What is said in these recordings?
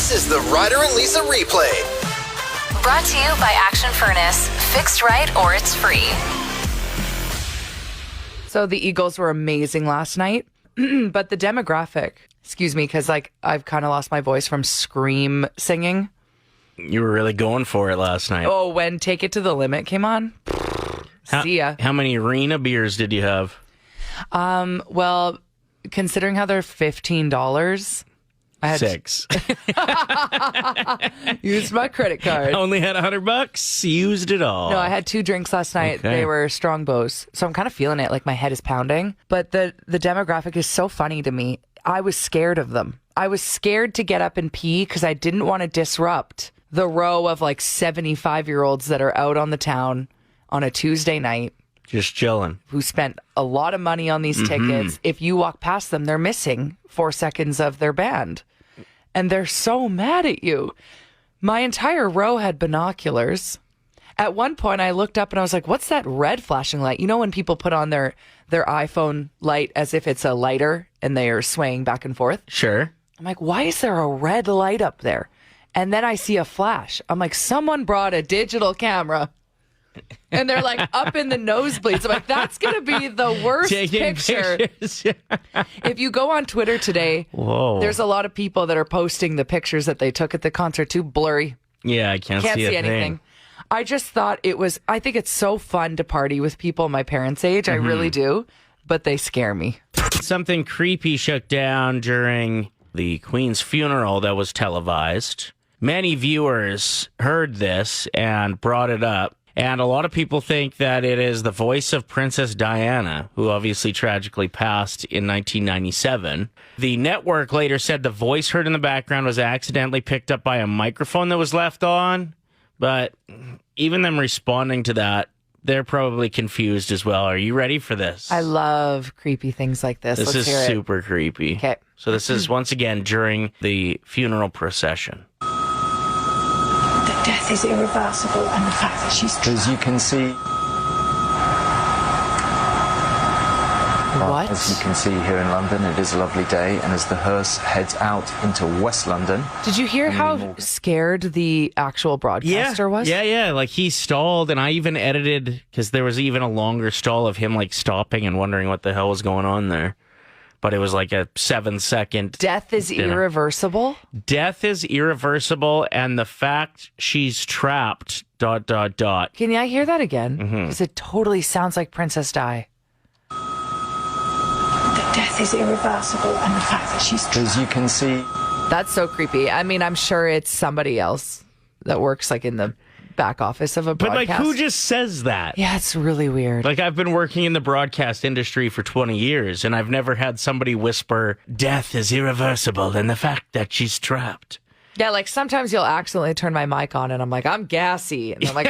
This is the Ryder and Lisa replay. Brought to you by Action Furnace. Fixed right or it's free. So the Eagles were amazing last night, but the demographic, excuse me, because I've kind of lost my voice from scream singing. You were really going for it last night. Oh, when Take It to the Limit came on. See ya. How many arena beers did you have? Well, considering how they're $15, I had 6. used my credit card. Only had $100. Used it all. No, I had 2 drinks last night. Okay. They were Strongbows. So I'm kind of feeling it, like my head is pounding. But the demographic is so funny to me. I was scared of them. I was scared to get up and pee because I didn't want to disrupt the row of 75-year-olds that are out on the town on a Tuesday night. Just chilling. Who spent a lot of money on these tickets. If you walk past them, they're missing 4 seconds of their band. And they're so mad at you. My entire row had binoculars. At one point, I looked up and I was like, what's that red flashing light? You know when people put on their iPhone light as if it's a lighter and they are swaying back and forth? Sure. I'm like, why is there a red light up there? And then I see a flash. I'm like, someone brought a digital camera. And they're up in the nosebleeds. I'm like, that's going to be the worst picture. If you go on Twitter today, there's a lot of people that are posting the pictures that they took at the concert too. Blurry. Yeah, I can't see anything. Thing. I just thought I think it's so fun to party with people my parents' age. I really do. But they scare me. Something creepy shook down during the Queen's funeral that was televised. Many viewers heard this and brought it up. And a lot of people think that it is the voice of Princess Diana, who obviously tragically passed in 1997. The network later said the voice heard in the background was accidentally picked up by a microphone that was left on. But even them responding to that, they're probably confused as well. Are you ready for this? I love creepy things like this. This Let's is hear it. super creepy. Okay. So this is once again during the funeral procession. Death is irreversible, and the fact that she's As you can see, What? as you can see here in London, it is a lovely day, and as the hearse heads out into West London. Did you hear how scared the actual broadcaster was? Yeah. He stalled, and I even edited, because there was even a longer stall of him stopping and wondering what the hell was going on there. But it was a 7-second. Death is irreversible? Death is irreversible, and the fact she's trapped, ... Can I hear that again? Because it totally sounds like Princess Di. that death is irreversible, and the fact that she's As you can see, That's so creepy. I mean, I'm sure it's somebody else that works in the back office of a But broadcast. who just says that? Yeah, it's really weird. I've been working in the broadcast industry for 20 years, and I've never had somebody whisper, death is irreversible, and the fact that she's trapped. Yeah, sometimes you'll accidentally turn my mic on and I'm like, I'm gassy. And I'm like,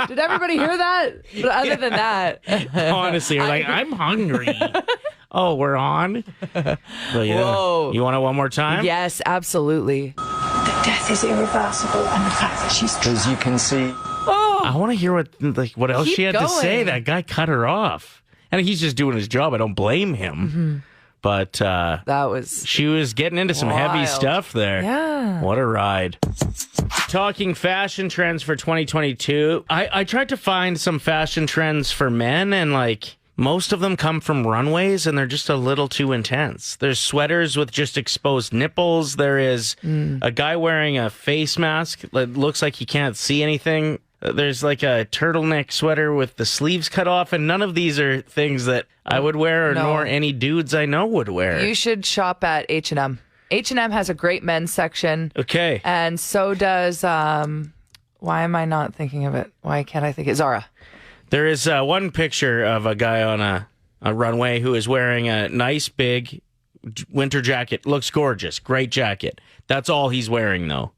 did everybody hear that? But other than that. Honestly, you're I'm hungry. Oh, we're on? Whoa. You want it one more time? Yes, absolutely. that death is irreversible, and the fact that she's as you can see, I want to hear what else Keep she had to say. going. That guy cut her off. And he's just doing his job. I don't blame him. But That was she was getting into some heavy wild. stuff there. Yeah. What a ride. Talking fashion trends for 2022. I tried to find some fashion trends for men, and most of them come from runways, and they're just a little too intense. There's sweaters with just exposed nipples. There is a guy wearing a face mask that looks like he can't see anything. There's a turtleneck sweater with the sleeves cut off, and none of these are things that I would wear, or No. nor any dudes I know would wear. You should shop at H&M. H&M has a great men's section. Okay. And so does, why am I not thinking of it? Why can't I think of Zara? There is one picture of a guy on a runway who is wearing a nice big winter jacket. Looks gorgeous. Great jacket. That's all he's wearing, though.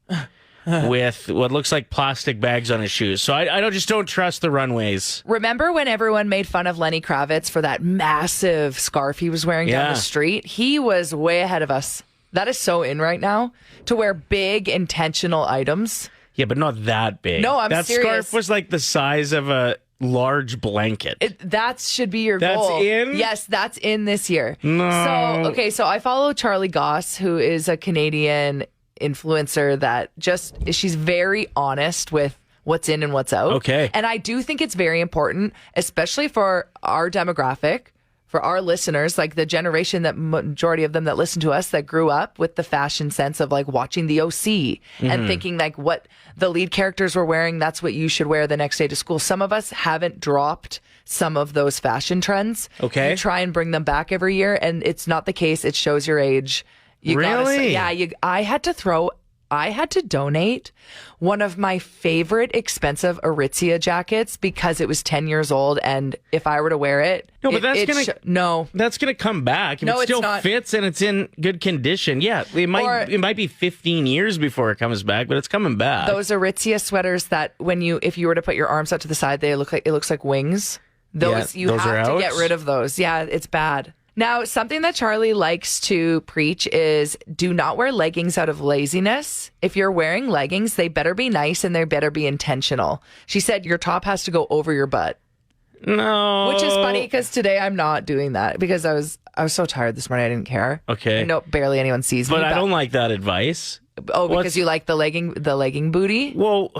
With what looks like plastic bags on his shoes. So I don't trust the runways. Remember when everyone made fun of Lenny Kravitz for that massive scarf he was wearing down Yeah. the street? He was way ahead of us. That is so in right now, to wear big, intentional items. Yeah, but not that big. No, I'm that serious. scarf was the size of a large blanket. That should be your That's goal. in? Yes, that's in this year. No. So I follow Charlie Goss, who is a Canadian influencer that she's very honest with what's in and what's out. Okay. And I do think it's very important, especially for our demographic, for our listeners, like the generation that majority of them that listen to us that grew up with the fashion sense of like watching the OC and thinking like what the lead characters were wearing, that's what you should wear the next day to school. Some of us haven't dropped some of those fashion trends. Okay. You try and bring them back every year, and it's not the case. It shows your age. Really? I had to donate one of my favorite expensive Aritzia jackets because it was 10 years old, and if I were to wear it, No, but no. That's gonna come back. If No, it it's still not. fits and it's in good condition, yeah, it might be 15 years before it comes back, but it's coming back. Those Aritzia sweaters that if you were to put your arms out to the side, it looks like wings. Those Yeah, those are have to out? get rid of those. Yeah, it's bad. Now, something that Charlie likes to preach is do not wear leggings out of laziness. If you're wearing leggings, they better be nice and they better be intentional. She said your top has to go over your butt. No. Which is funny because today I'm not doing that because I was so tired this morning I didn't care. Okay. No, barely anyone sees me. But I don't like that advice. Oh, because you like the legging booty? Well,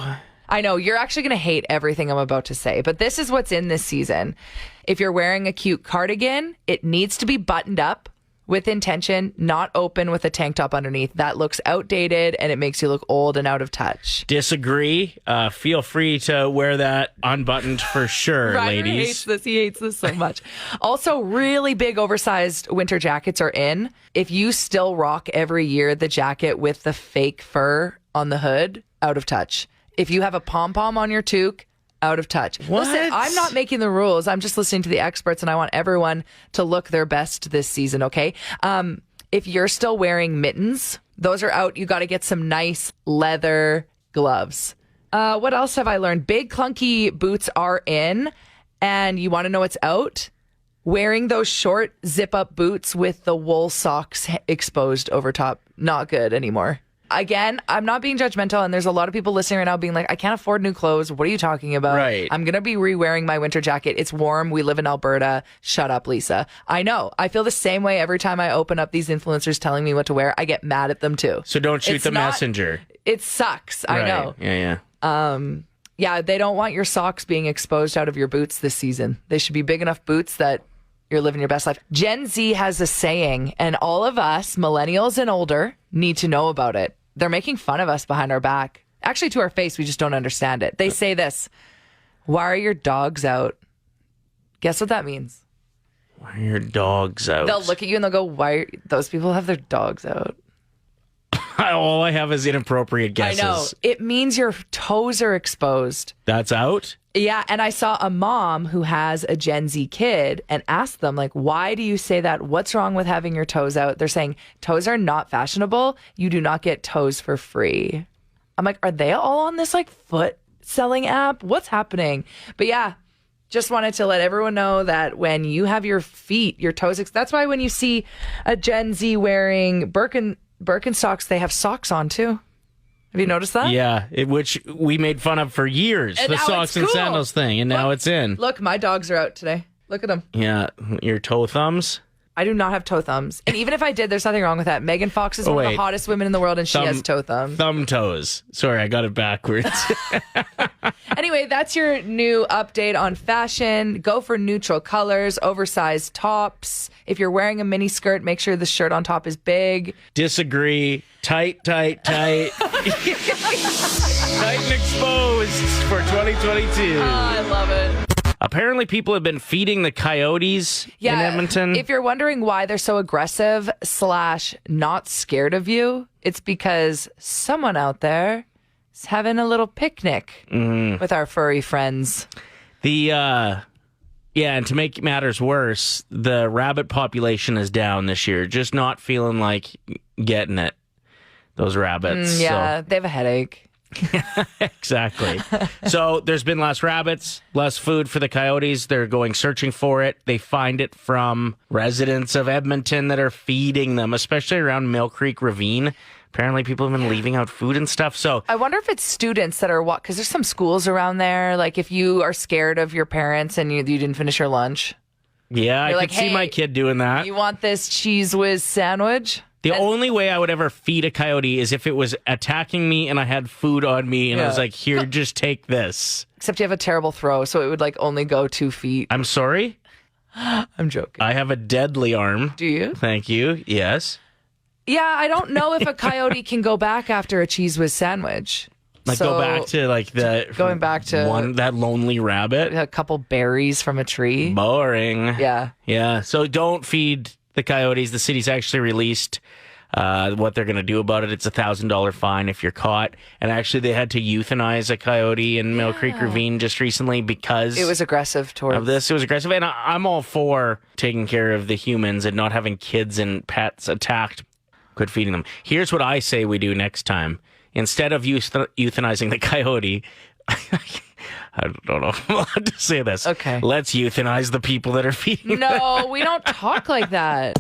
I know, you're actually going to hate everything I'm about to say, but this is what's in this season. If you're wearing a cute cardigan, it needs to be buttoned up with intention, not open with a tank top underneath. That looks outdated and it makes you look old and out of touch. disagree. Feel free to wear that unbuttoned for sure, Ryder ladies. hates this. He hates this so much. Also, really big oversized winter jackets are in. If you still rock every year the jacket with the fake fur on the hood, out of touch. If you have a pom-pom on your toque, out of touch. What? Listen, I'm not making the rules. I'm just listening to the experts, and I want everyone to look their best this season, okay? If you're still wearing mittens, those are out. You got to get some nice leather gloves. What else have I learned? Big clunky boots are in, and you want to know what's out? Wearing those short zip-up boots with the wool socks exposed over top. Not good anymore. Again, I'm not being judgmental, and there's a lot of people listening right now being like, I can't afford new clothes. What are you talking about? Right. I'm going to be re-wearing my winter jacket. It's warm. We live in Alberta. Shut up, Lisa. I know. I feel the same way every time I open up these influencers telling me what to wear. I get mad at them, too. So don't shoot It's the not- messenger. It sucks. I Right. know. Yeah. Yeah, they don't want your socks being exposed out of your boots this season. They should be big enough boots that you're living your best life. Gen Z has a saying, and all of us, millennials and older, need to know about it. They're making fun of us behind our back. Actually, to our face, we just don't understand it. They say this, why are your dogs out? Guess what that means? Why are your dogs out? They'll look at you and they'll go, those people have their dogs out? All I have is inappropriate guesses. I know. It means your toes are exposed. That's out? Yeah, and I saw a mom who has a Gen Z kid and asked them, like, why do you say that? What's wrong with having your toes out? They're saying toes are not fashionable. You do not get toes for free. I'm like, are they all on this like foot selling app? What's happening? But yeah, just wanted to let everyone know that when you have your feet, your toes, that's why when you see a Gen Z wearing Birkenstocks, they have socks on too. Have you noticed that? Yeah, which we made fun of for years. And the now socks it's and cool. sandals thing, and now it's in. Look, my dogs are out today. Look at them. Yeah, your toe thumbs. I do not have toe thumbs. And even if I did, there's nothing wrong with that. Megan Fox is one of wait. the hottest women in the world, and she has toe thumbs. Thumb toes. Sorry, I got it backwards. Anyway, that's your new update on fashion. Go for neutral colors, oversized tops. If you're wearing a mini skirt, make sure the shirt on top is big. Disagree. Tight. Tight and exposed for 2022. I love it. Apparently, people have been feeding the Coyotes in Edmonton. If you're wondering why they're so aggressive / not scared of you, it's because someone out there is having a little picnic with our furry friends. And to make matters worse, the rabbit population is down this year. Just not feeling like getting it. Those rabbits. Yeah, they have a headache. Exactly. So there's been less rabbits, less food for the Coyotes. They're going searching for it. They find it from residents of Edmonton that are feeding them, especially around Mill Creek Ravine. Apparently people have been leaving out food and stuff. So I wonder if it's students that are because there's some schools around there. Like if you are scared of your parents and you didn't finish your lunch. yeah, I You're could like, see "Hey, my kid doing that. You want this cheese whiz sandwich? The only way I would ever feed a coyote is if it was attacking me and I had food on me and I was like, here, just take this. Except you have a terrible throw, so it would like only go 2 feet. I'm sorry? I'm joking. I have a deadly arm. Do you? Thank you. Yes. Yeah, I don't know if a coyote can go back after a Cheese Whiz sandwich. Like go back to like going back to that lonely rabbit. A couple berries from a tree. Boring. Yeah. Yeah. So don't feed the coyotes. The city's actually released what they're going to do about it. It's $1,000 fine if you're caught. And actually, they had to euthanize a coyote in Mill Creek Ravine just recently because it was aggressive towards of this. It was aggressive, and I'm all for taking care of the humans and not having kids and pets attacked. Quit feeding them. Here's what I say we do next time. Instead of euthanizing the coyote, I don't know if I'm allowed to say this. Okay. Let's euthanize the people that are feeding them. No, we don't talk like that.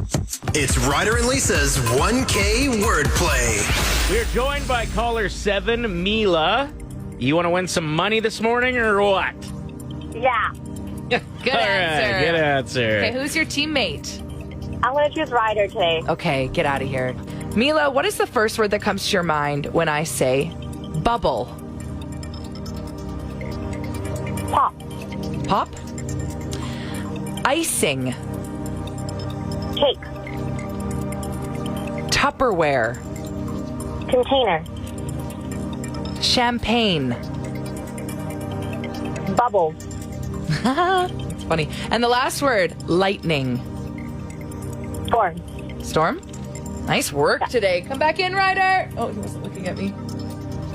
It's Ryder and Lisa's 1K wordplay. We're joined by caller 7, Mila. You want to win some money this morning or what? Yeah. Good All answer. right, good answer. Okay, who's your teammate? I'm going to choose Ryder today. Okay, get out of here. Mila, what is the first word that comes to your mind when I say bubble? Pop. Pop? Icing. Cake. Tupperware. Container. Champagne. Bubble. It's funny. And the last word, lightning. Storm. Storm? Nice work today. Come back in, Ryder. Oh, he wasn't looking at me.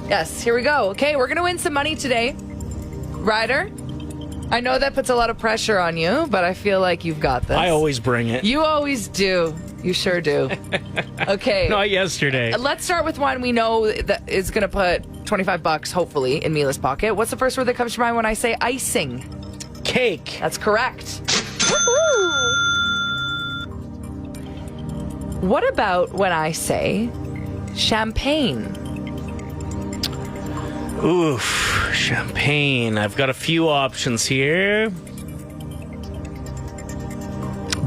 Yes, here we go. Okay, we're going to win some money today. Ryder, I know that puts a lot of pressure on you, but I feel like you've got this. I always bring it. You always do. You sure do. Okay. Not yesterday. Let's start with one we know that is going to put $25, hopefully, in Mila's pocket. What's the first word that comes to mind when I say icing? Cake. That's correct. Woohoo! What about when I say champagne? Oof, champagne. I've got a few options here.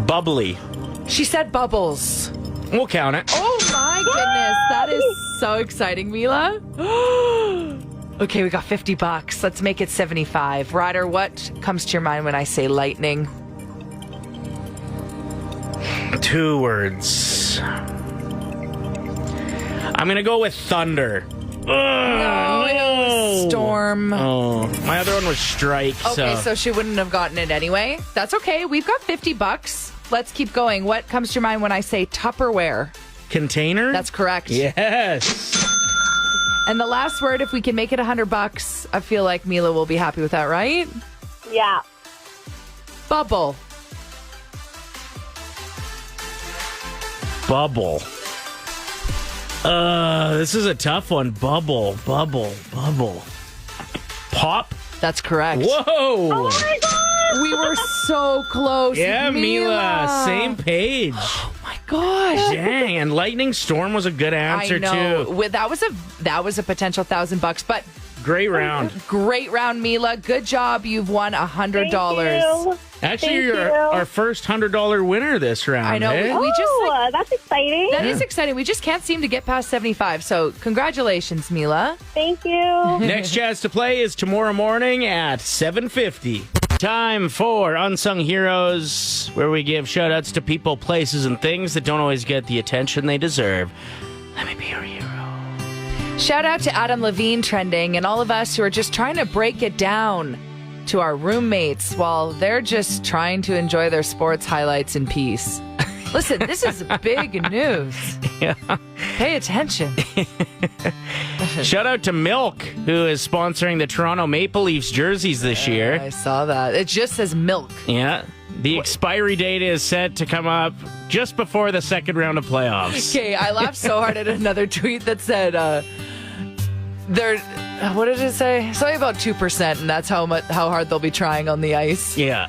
Bubbly. She said bubbles. We'll count it. Oh my goodness, that is so exciting, Mila. Okay, we got $50. Let's make it 75. Ryder, what comes to your mind when I say lightning? 2 words. I'm going to go with thunder. No, it was storm. Oh, my other one was strike. Okay, so she wouldn't have gotten it anyway. That's okay. We've got $50. Let's keep going. What comes to your mind when I say Tupperware? Container? That's correct. Yes. And the last word, if we can make it $100, I feel like Mila will be happy with that, right? Yeah. Bubble. Bubble. This is a tough one. Bubble. Pop? That's correct. Whoa! Oh my God! We were so close. Yeah, Mila. Same page. Oh my gosh. Dang, and lightning storm was a good answer I know. too. That was a potential $1,000, but Great round. great round, Mila. Good job. You've won $100. Thank you. Actually, Thank you're you. our first $100 winner this round. I know. eh? We just like, That's exciting. that is exciting. We just can't seem to get past 75. So congratulations, Mila. Thank you. Next chance to play is tomorrow morning at 7:50. Time for Unsung Heroes, where we give shout-outs to people, places, and things that don't always get the attention they deserve. Let me be your hero. Shout out to Adam Levine trending and all of us who are just trying to break it down to our roommates while they're just trying to enjoy their sports highlights in peace. Listen, this is big news. Yeah. Pay attention. Shout out to Milk, who is sponsoring the Toronto Maple Leafs jerseys this year. I saw that. It just says milk. Yeah. The expiry date is set to come up just before the second round of playoffs. Okay, I laughed so hard at another tweet that said they're what did it say? Something about 2%, and that's how hard they'll be trying on the ice. Yeah.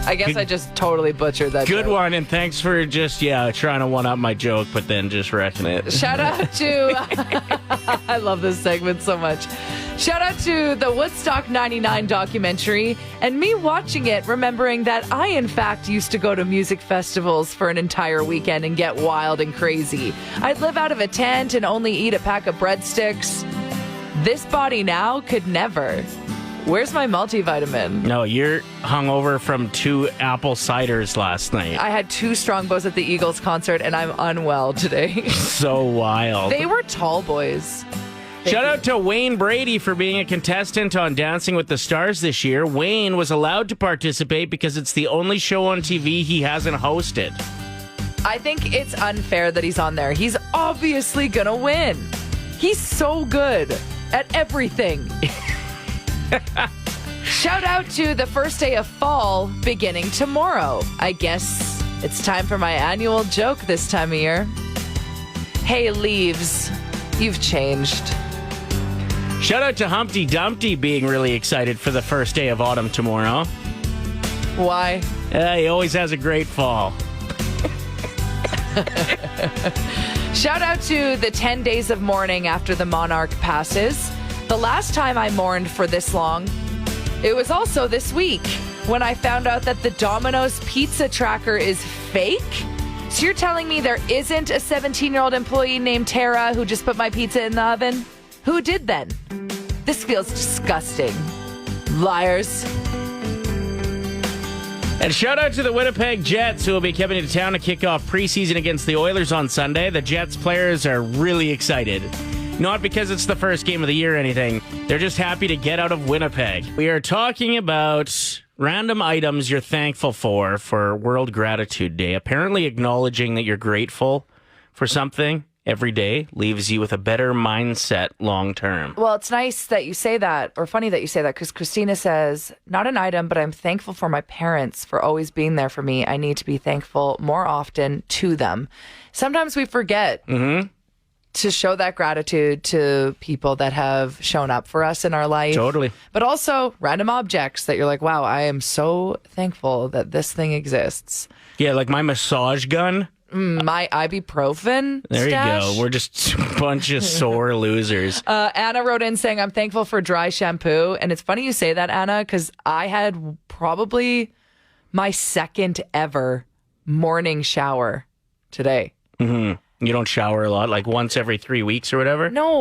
I guess I just totally butchered that. Good joke. one, and thanks for just, trying to one-up my joke, but then just wrecking it. Shout out to I love this segment so much. Shout out to the Woodstock 99 documentary and me watching it, remembering that I, in fact, used to go to music festivals for an entire weekend and get wild and crazy. I'd live out of a tent and only eat a pack of breadsticks. This body now could never. Where's my multivitamin? No, you're hungover from 2 apple ciders last night. I had 2 Strongbows at the Eagles concert and I'm unwell today. So wild. They were tall boys. Shout out to Wayne Brady for being a contestant on Dancing with the Stars this year. Wayne was allowed to participate because it's the only show on TV he hasn't hosted. I think it's unfair that he's on there. He's obviously gonna win. He's so good at everything. Shout out to the first day of fall beginning tomorrow. I guess it's time for my annual joke this time of year. Hey, leaves, you've changed. Shout out to Humpty Dumpty being really excited for the first day of autumn tomorrow. Why? He always has a great fall. Shout out to the 10 days of mourning after the monarch passes. The last time I mourned for this long, it was also this week when I found out that the Domino's pizza tracker is fake. So you're telling me there isn't a 17-year-old employee named Tara who just put my pizza in the oven? Who did then? This feels disgusting. Liars. And shout out to the Winnipeg Jets, who will be coming to town to kick off preseason against the Oilers on Sunday. The Jets players are really excited. Not because it's the first game of the year or anything. They're just happy to get out of Winnipeg. We are talking about random items you're thankful for World Gratitude Day. Apparently acknowledging that you're grateful for something every day leaves you with a better mindset long term. Well, it's nice that you say that, or funny that you say that, because Christina says, not an item, but I'm thankful for my parents for always being there for me. I need to be thankful more often to them. Sometimes we forget to show that gratitude to people that have shown up for us in our life. Totally. But also random objects that you're like, wow, I am so thankful that this thing exists. Yeah, like my massage gun. My ibuprofen There stash. you go. We're just a bunch of sore losers. Anna wrote in saying, I'm thankful for dry shampoo. And it's funny you say that, Anna, because I had probably my second ever morning shower today. You don't shower a lot, like once every 3 weeks or whatever? No.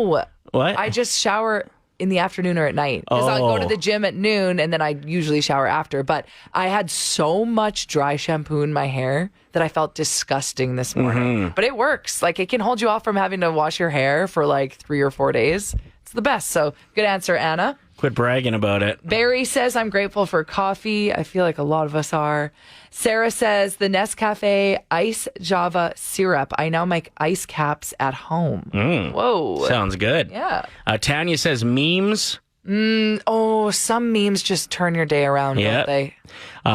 What? I just shower in the afternoon or at night. Because I'll go to the gym at noon and then I usually shower after. But I had so much dry shampoo in my hair that I felt disgusting this morning. But it works. Like, it can hold you off from having to wash your hair for like 3 or 4 days. It's the best. So good answer, Anna. Quit bragging about it. Barry says, I'm grateful for coffee. I feel like a lot of us are. Sarah says, the Nescafe Ice Java syrup. I now make ice caps at home. Whoa. Sounds good. Yeah. Tanya says memes. Oh, some memes just turn your day around, Yeah. don't they?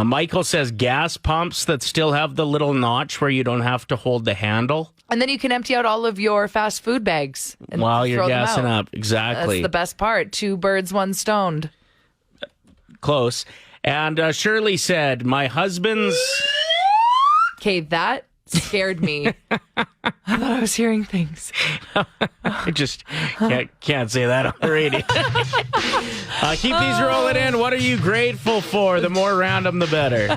Michael says gas pumps that still have the little notch where you don't have to hold the handle And then you can empty out all of your fast food bags and while you're throw them gassing out. up. Exactly. That's the best part. 2 birds, 1 stoned. Close. And Shirley said, my husband's... Okay, that scared me. I thought I was hearing things. I just can't say that on the radio. Keep these rolling in. What are you grateful for? The more random, the better.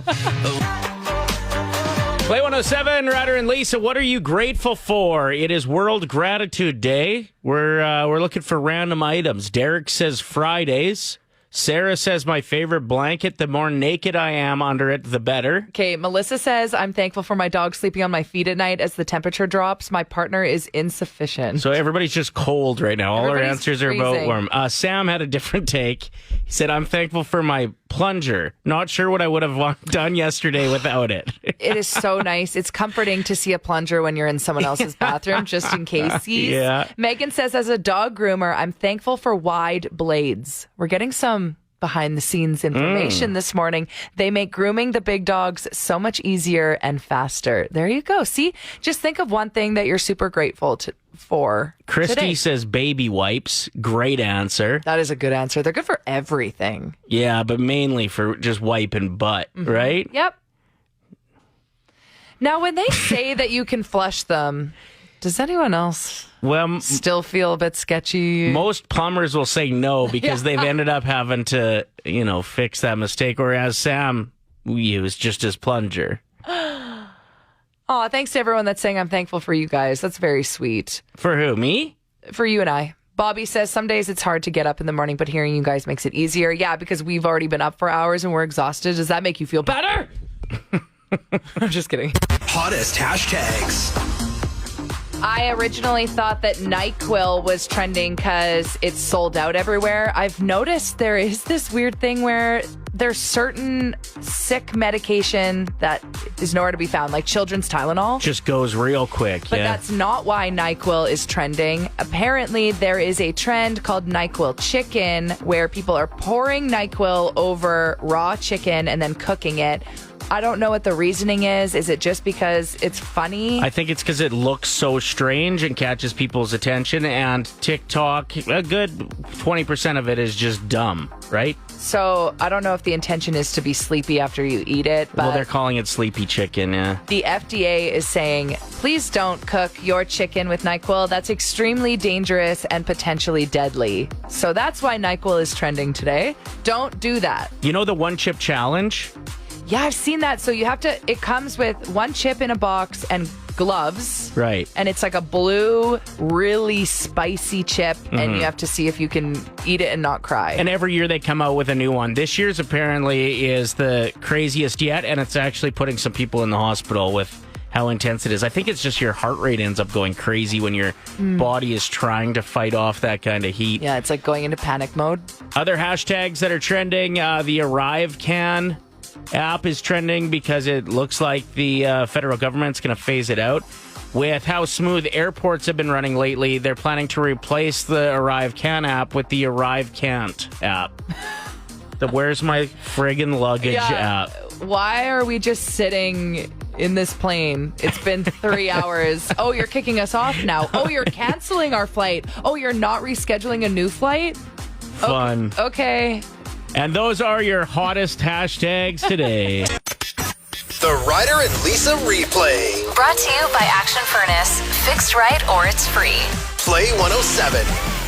Play 107, Ryder and Lisa. What are you grateful for? It is World Gratitude Day. We're looking for random items. Derek says Fridays. Sarah says my favorite blanket. The more naked I am under it, the better. Okay, Melissa says, I'm thankful for my dog sleeping on my feet at night as the temperature drops. My partner is insufficient. So everybody's just cold right now. All our Everybody's answers are about freezing. warm. Sam had a different take. He said, I'm thankful for my plunger. Not sure what I would have done yesterday without it. It is so nice. It's comforting to see a plunger when you're in someone else's bathroom, just in case. Yeah. Megan says, as a dog groomer, I'm thankful for wide blades. We're getting some behind the scenes information this morning. They make grooming the big dogs so much easier and faster. There you go. See, just think of one thing that you're super grateful for. Christy today. says baby wipes. Great answer. That is a good answer. They're good for everything. Yeah, but mainly for just wiping butt, right? Yep. Now, when they say that you can flush them, Does anyone else Well, still feel a bit sketchy? most plumbers will say no because they've ended up having to, fix that mistake. Whereas Sam used just his plunger. Oh, thanks to everyone that's saying I'm thankful for you guys. That's very sweet. For who? Me? For you and I. Bobby says some days it's hard to get up in the morning, but hearing you guys makes it easier. Yeah, because we've already been up for hours and we're exhausted. Does that make you feel better? I'm just kidding. Hottest hashtags. I originally thought that NyQuil was trending because it's sold out everywhere. I've noticed there is this weird thing where there's certain sick medication that is nowhere to be found, like children's Tylenol. Just goes real quick. But that's not why NyQuil is trending. Apparently, there is a trend called NyQuil chicken where people are pouring NyQuil over raw chicken and then cooking it. I don't know what the reasoning is. Is it just because it's funny? I think it's because it looks so strange and catches people's attention. And TikTok, a good 20% of it is just dumb, right? So I don't know if the intention is to be sleepy after you eat it. But Well, they're calling it sleepy chicken, yeah. the FDA is saying, please don't cook your chicken with NyQuil. That's extremely dangerous and potentially deadly. So that's why NyQuil is trending today. Don't do that. You know the one chip challenge? Yeah, I've seen that. So you have to, it comes with one chip in a box and gloves. Right. And it's like a blue, really spicy chip. And you have to see if you can eat it and not cry. And every year they come out with a new one. This year's apparently is the craziest yet, and it's actually putting some people in the hospital with how intense it is. I think it's just your heart rate ends up going crazy when your body is trying to fight off that kind of heat. Yeah, it's like going into panic mode. Other hashtags that are trending, the Arrive Can app is trending because it looks like the federal government's going to phase it out. With how smooth airports have been running lately, they're planning to replace the Arrive Can app with the Arrive Can't app. The Where's My Friggin' Luggage app. Why are we just sitting in this plane? It's been 3 hours. Oh, you're kicking us off now. Oh, you're canceling our flight. Oh, you're not rescheduling a new flight? Fun. Okay. And those are your hottest hashtags today. The Ryder and Lisa replay. Brought to you by Action Furnace. Fixed right or it's free. Play 107.